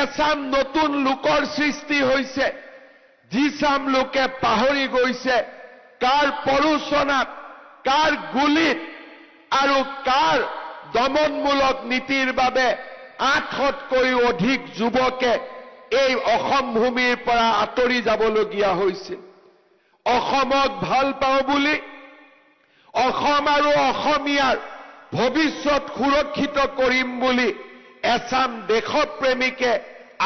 এচাম নতুন লোকৰ সৃষ্টি হৈছে যিচাম লোকে পাহৰি গৈছে কাৰ পৰোচনাত কাৰ গুলিত আৰু কাৰ দমনমূলক নীতিৰ বাবে 800তকৈও অধিক যুৱকে এই অসম ভূমিৰ পৰা আঁতৰি যাবলগীয়া হৈছিল অসমক ভাল পাওঁ বুলি অসম আৰু অসমীয়াৰ ভৱিষ্যত সুৰক্ষিত কৰিম বুলি এচাম দেশপ্ৰেমীকে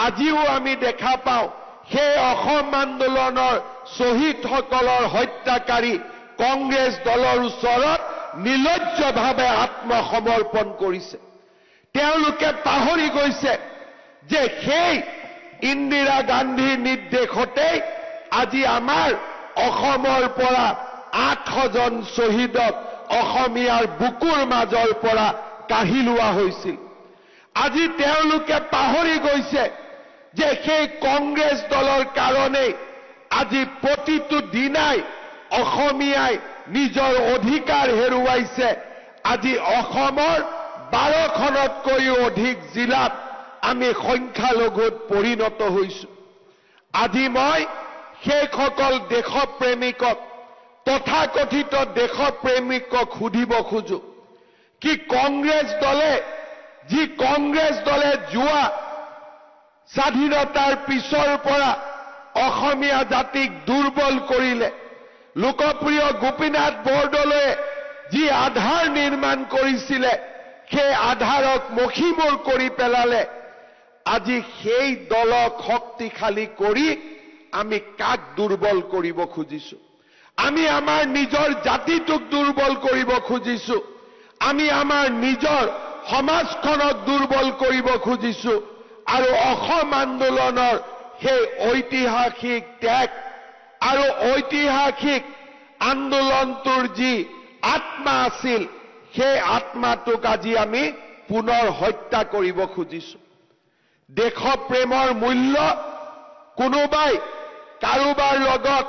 আজিও আমি দেখা পাওঁ সেই অসম আন্দোলনৰ শ্বহীদসকলৰ হত্যাকাৰী কংগ্ৰেছ দলৰ ওচৰত নিলজ্জভাৱে আত্মসমৰ্পণ কৰিছে তেওঁলোকে পাহৰি গৈছে যে সেই ইন্দিৰা গান্ধীৰ নিৰ্দেশতেই আজি আমাৰ অসমৰ পৰা 800জন শ্বহীদক অসমীয়াৰ বুকুৰ মাজৰ পৰা কাঢ়ি লোৱা হৈছিল আজি তেওঁলোকে পাহৰি গৈছে যে সেই কংগ্ৰেছ দলৰ কাৰণেই আজি প্ৰতিটো দিনাই অসমীয়াই নিজৰ অধিকাৰ হেৰুৱাইছে আজি অসমৰ 12খনতকৈও অধিক জিলাত আমি সংখ্যালঘুত পৰিণত হৈছোঁ আজি মই সেইসকল দেশপ্ৰেমিকক তথাকথিত দেশপ্ৰেমিকক সুধিব খোজো কি কংগ্ৰেছ দলে যোৱা স্বাধীনতাৰ পিছৰ পৰা অসমীয়া জাতিক দুৰ্বল কৰিলে লোকপ্ৰিয় গোপীনাথ বৰদলৈয়ে যি আধাৰ নিৰ্মাণ কৰিছিলে সেই আধাৰক মখীমূৰ কৰি পেলালে আজি সেই দলক শক্তিশালী কৰি আমি কাক দুৰ্বল কৰিব খুজিছো আমি আমাৰ নিজৰ জাতিটোক দুৰ্বল কৰিব খুজিছো আমি আমাৰ নিজৰ সমাজখনক দুৰ্বল কৰিব খুজিছো আৰু অসম আন্দোলনৰ সেই ঐতিহাসিক ত্যাগ আৰু ঐতিহাসিক আন্দোলনটোৰ যি আত্মা আছিল সেই আত্মাটোক আজি আমি পুনৰ হত্যা কৰিব খুজিছো দেশপ্ৰেমৰ মূল্য কোনোবাই কাৰোবাৰ লগত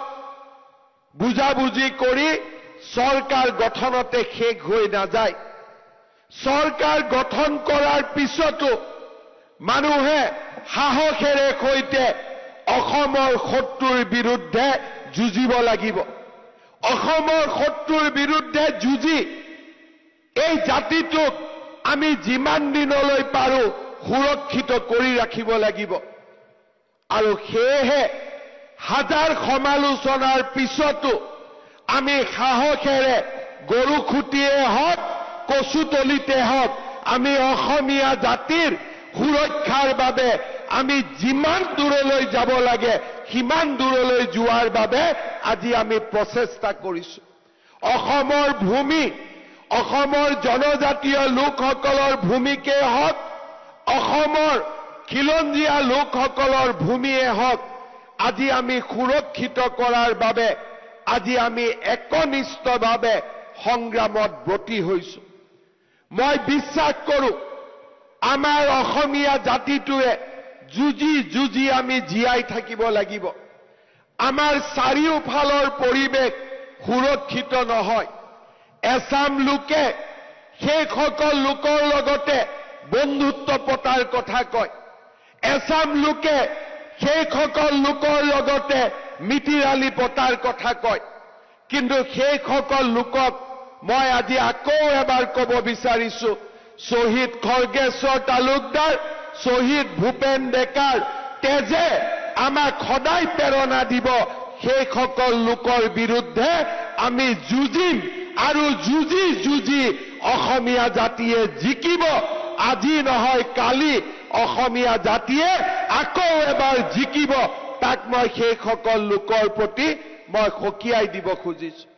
বুজাবুজি কৰি চৰকাৰ গঠনতে শেষ হৈ নাযায় চৰকাৰ গঠন কৰাৰ পিছতো মানুহে সাহসেৰে সৈতে অসমৰ শত্ৰুৰ বিৰুদ্ধে যুঁজিব লাগিব অসমৰ শত্ৰুৰ বিৰুদ্ধে যুঁজি এই জাতিটোক আমি যিমান দিনলৈ পাৰো সুৰক্ষিত কৰি ৰাখিব লাগিব আৰু সেয়েহে হাজাৰ সমালোচনাৰ পিছতো আমি সাহসেৰে গৰু খুটিয়ে হওক কচুতলিতে হওক আমি অসমীয়া জাতিৰ সুৰক্ষাৰ বাবে আমি যিমান দূৰলৈ যাব লাগে সিমান দূৰলৈ যোৱাৰ বাবে আজি আমি প্ৰচেষ্টা কৰিছো অসমৰ ভূমি অসমৰ জনজাতীয় লোকসকলৰ ভূমিকে হওক অসমৰ খিলঞ্জীয়া লোকসকলৰ ভূমিয়ে হওক আজি আমি সুৰক্ষিত কৰাৰ বাবে আজি আমি একনিষ্ঠভাৱে সংগ্ৰামত ব্ৰতী হৈছো মই বিশ্বাস কৰো আমাৰ অসমীয়া জাতিটোৱে যুঁজি আমি জীয়াই থাকিব লাগিব আমাৰ চাৰিওফালৰ পৰিৱেশ সুৰক্ষিত নহয় এচাম লোকে সেইসকল লোকৰ লগতে বন্ধুত্ব পতাৰ কথা কয় এচাম লোকে সেইসকল লোকৰ লগতে মিতিৰালি পতাৰ কথা কয় কিন্তু সেইসকল লোকক মই আজি আকৌ এবাৰ ক'ব বিচাৰিছো শ্বহীদ খৰ্গেশ্বৰ তালুকদাৰ শ্বহীদ ভূপেন ডেকাৰ তেজে আমাক সদায় প্ৰেৰণা দিব সেইসকল লোকৰ বিৰুদ্ধে আমি যুঁজিম আৰু যুঁজি অসমীয়া জাতিয়ে জিকিব আজি নহয় কালি অসমীয়া জাতিয়ে আকৌ এবাৰ জিকিব তাক মই সেইসকল লোকৰ প্ৰতি মই সকীয়াই দিব খুজিছো